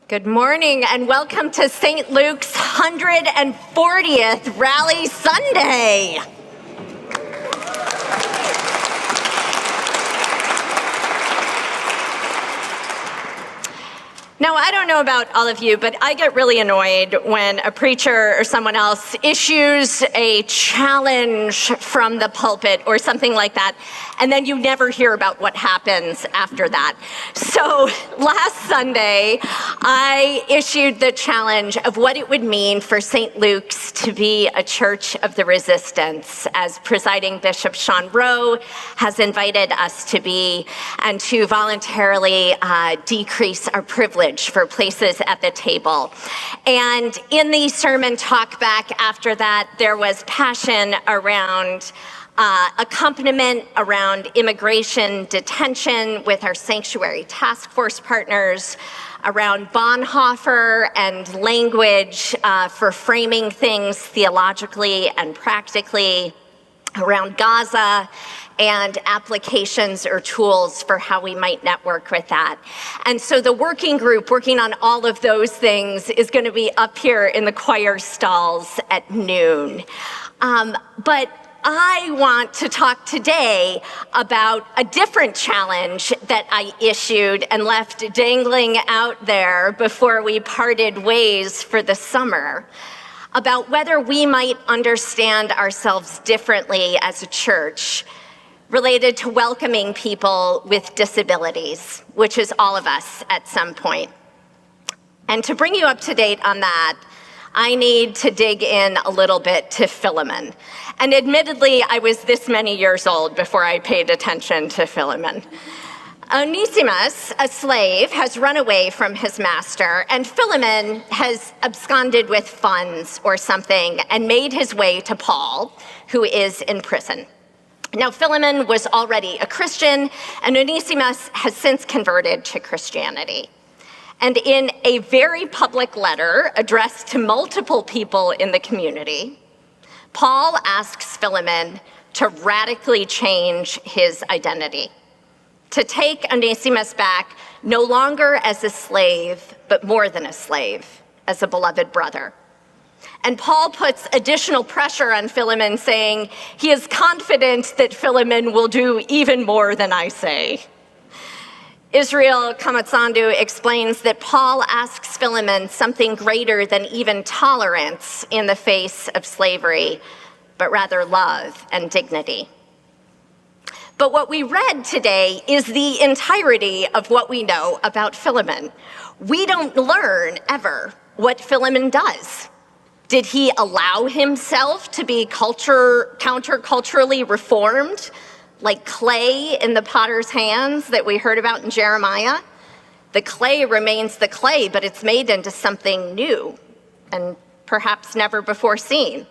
Good morning and welcome to St. Luke's 140th Rally Sunday. Now, I don't know about all of you, but I get really annoyed when a preacher or someone else issues a challenge from the pulpit or something like that, and then you never hear about what happens after that. So last Sunday, I issued the challenge of what it would mean for St. Luke's to be a church of the resistance, as presiding Bishop Sean Rowe has invited us to be, and to voluntarily decrease our privilege for places at the table. And in the sermon talk back after that, there was passion around accompaniment around immigration detention with our sanctuary task force partners, around Bonhoeffer and language for framing things theologically and practically, around Gaza, and applications or tools for how we might network with that. And so the working group working on all of those things is going to be up here in the choir stalls at noon. But I want to talk today about a different challenge that I issued and left dangling out there before we parted ways for the summer, about whether we might understand ourselves differently as a church related to welcoming people with disabilities, which is all of us at some point. And to bring you up to date on that, I need to dig in a little bit to Philemon. And admittedly, I was this many years old before I paid attention to Philemon. Onesimus, a slave, has run away from his master, and Philemon has absconded with funds or something and made his way to Paul, who is in prison. Now, Philemon was already a Christian, and Onesimus has since converted to Christianity. And in a very public letter addressed to multiple people in the community, Paul asks Philemon to radically change his identity, to take Onesimus back no longer as a slave, but more than a slave, as a beloved brother. And Paul puts additional pressure on Philemon, saying he is confident that Philemon will do even more than I say. Israel Kamatsandu explains that Paul asks Philemon something greater than even tolerance in the face of slavery, but rather love and dignity. But what we read today is the entirety of what we know about Philemon. We don't learn ever what Philemon does. Did he allow himself to be counterculturally reformed, like clay in the potter's hands that we heard about in Jeremiah? The clay remains the clay, but it's made into something new and perhaps never before seen.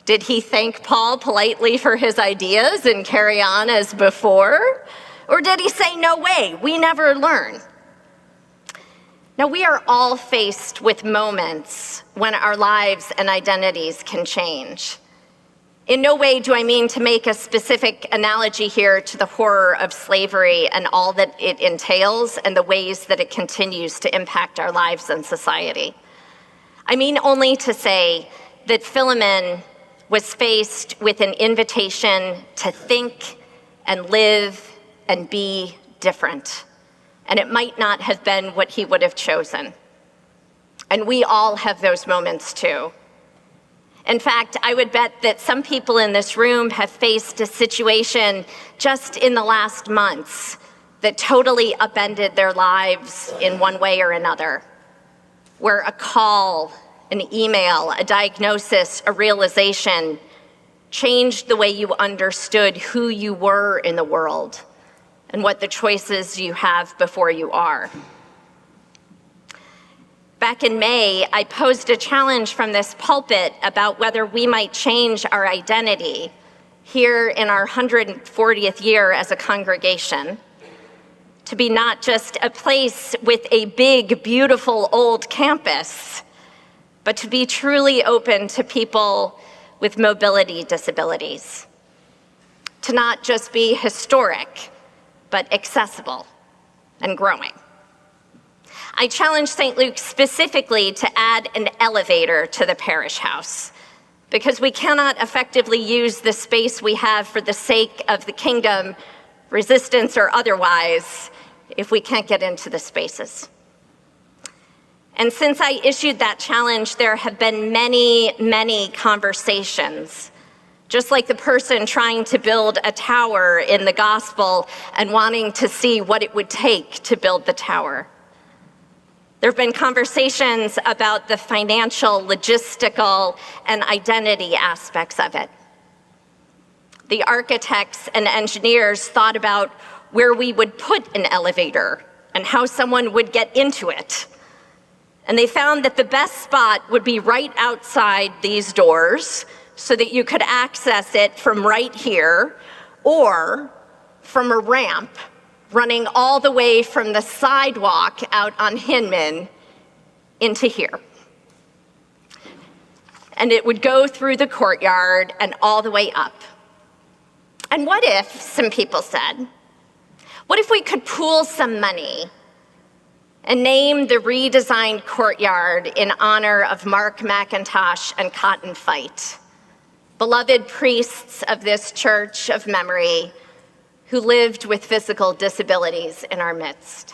Did he thank Paul politely for his ideas and carry on as before? Or did he say, no way, we never learn? Now, we are all faced with moments when our lives and identities can change. In no way do I mean to make a specific analogy here to the horror of slavery and all that it entails and the ways that it continues to impact our lives and society. I mean only to say that Philemon was faced with an invitation to think and live and be different. And it might not have been what he would have chosen. And we all have those moments too. In fact, I would bet that some people in this room have faced a situation just in the last months that totally upended their lives in one way or another, where a call, an email, a diagnosis, a realization changed the way you understood who you were in the world and what the choices you have before you are. Back in May, I posed a challenge from this pulpit about whether we might change our identity here in our 140th year as a congregation to be not just a place with a big, beautiful old campus, but to be truly open to people with mobility disabilities, to not just be historic, but accessible and growing. I challenged St. Luke specifically to add an elevator to the parish house, because we cannot effectively use the space we have for the sake of the kingdom, resistance or otherwise, if we can't get into the spaces. And since I issued that challenge, there have been many, many conversations, just like the person trying to build a tower in the gospel and wanting to see what it would take to build the tower. There have been conversations about the financial, logistical, and identity aspects of it. The architects and engineers thought about where we would put an elevator and how someone would get into it. And they found that the best spot would be right outside these doors so that you could access it from right here or from a ramp running all the way from the sidewalk out on Hinman into here. And it would go through the courtyard and all the way up. And what if, some people said, what if we could pool some money and name the redesigned courtyard in honor of Mark McIntosh and Cotton Fight, beloved priests of this church of memory who lived with physical disabilities in our midst?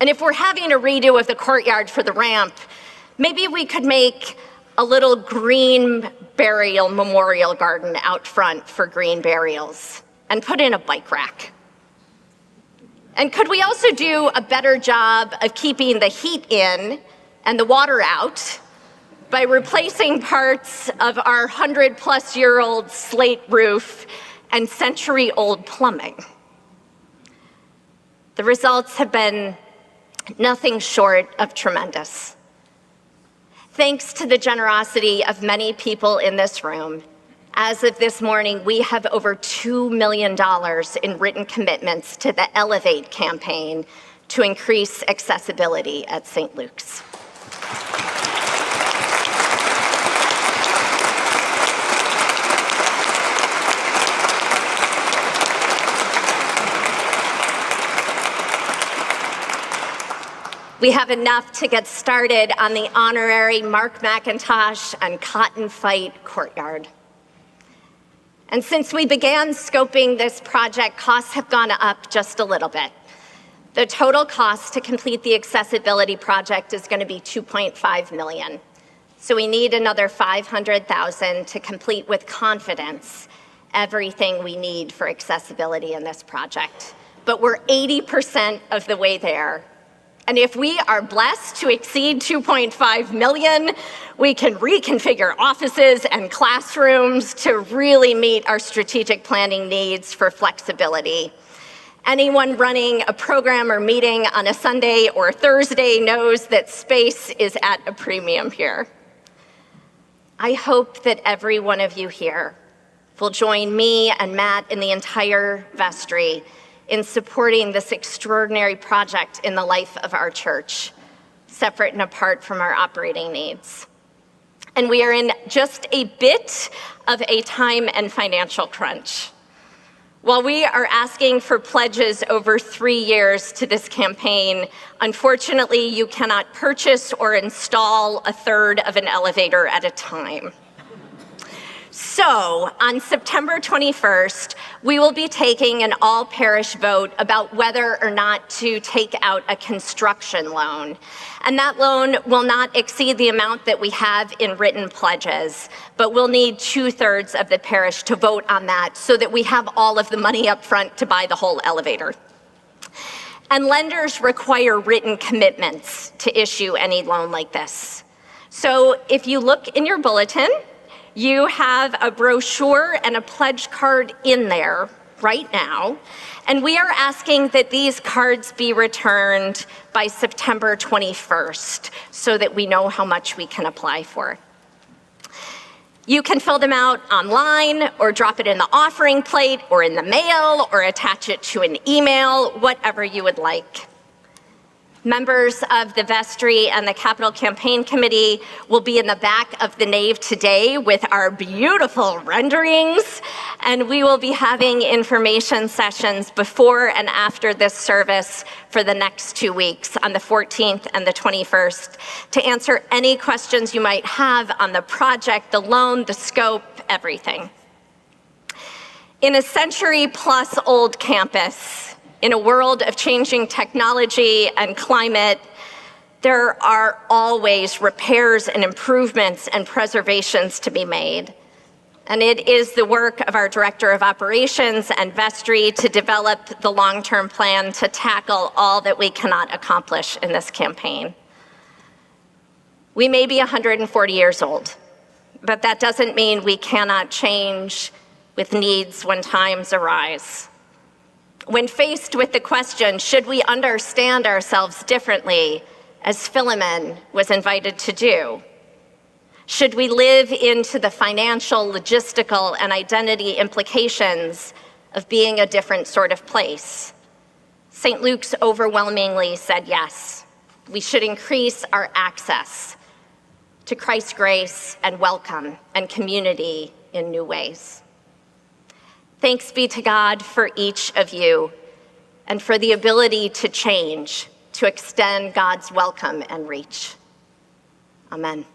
And if we're having a redo of the courtyard for the ramp, maybe we could make a little green burial memorial garden out front for green burials and put in a bike rack. And could we also do a better job of keeping the heat in and the water out by replacing parts of our 100-plus-year-old slate roof and century-old plumbing? The results have been nothing short of tremendous. Thanks to the generosity of many people in this room, as of this morning, we have over $2 million in written commitments to the Elevate campaign to increase accessibility at St. Luke's. We have enough to get started on the honorary Mark McIntosh and Cotton Fight courtyard. And since we began scoping this project, costs have gone up just a little bit. The total cost to complete the accessibility project is going to be $2.5 million. So we need another $500,000 to complete with confidence everything we need for accessibility in this project. But we're 80% of the way there. And if we are blessed to exceed $2.5 million, we can reconfigure offices and classrooms to really meet our strategic planning needs for flexibility. Anyone running a program or meeting on a Sunday or Thursday knows that space is at a premium here. I hope that every one of you here will join me and Matt and the entire vestry in supporting this extraordinary project in the life of our church, separate and apart from our operating needs. And we are in just a bit of a time and financial crunch. While we are asking for pledges over 3 years to this campaign, unfortunately, you cannot purchase or install a third of an elevator at a time. So, on September 21st, we will be taking an all-parish vote about whether or not to take out a construction loan. And that loan will not exceed the amount that we have in written pledges, but we'll need 2/3 of the parish to vote on that so that we have all of the money up front to buy the whole elevator. And lenders require written commitments to issue any loan like this. So if you look in your bulletin, you have a brochure and a pledge card in there right now, and we are asking that these cards be returned by September 21st so that we know how much we can apply for. You can fill them out online or drop it in the offering plate or in the mail or attach it to an email, whatever you would like. Members of the vestry and the Capital Campaign Committee will be in the back of the nave today with our beautiful renderings, and we will be having information sessions before and after this service for the next 2 weeks on the 14th and the 21st to answer any questions you might have on the project, the loan, the scope, everything. In a century-plus-old campus, in a world of changing technology and climate, there are always repairs and improvements and preservations to be made. And it is the work of our Director of Operations and Vestry to develop the long-term plan to tackle all that we cannot accomplish in this campaign. We may be 140 years old, but that doesn't mean we cannot change with needs when times arise. When faced with the question, should we understand ourselves differently, as Philemon was invited to do? Should we live into the financial, logistical, and identity implications of being a different sort of place? St. Luke's overwhelmingly said yes. We should increase our access to Christ's grace and welcome and community in new ways. Thanks be to God for each of you and for the ability to change, to extend God's welcome and reach. Amen.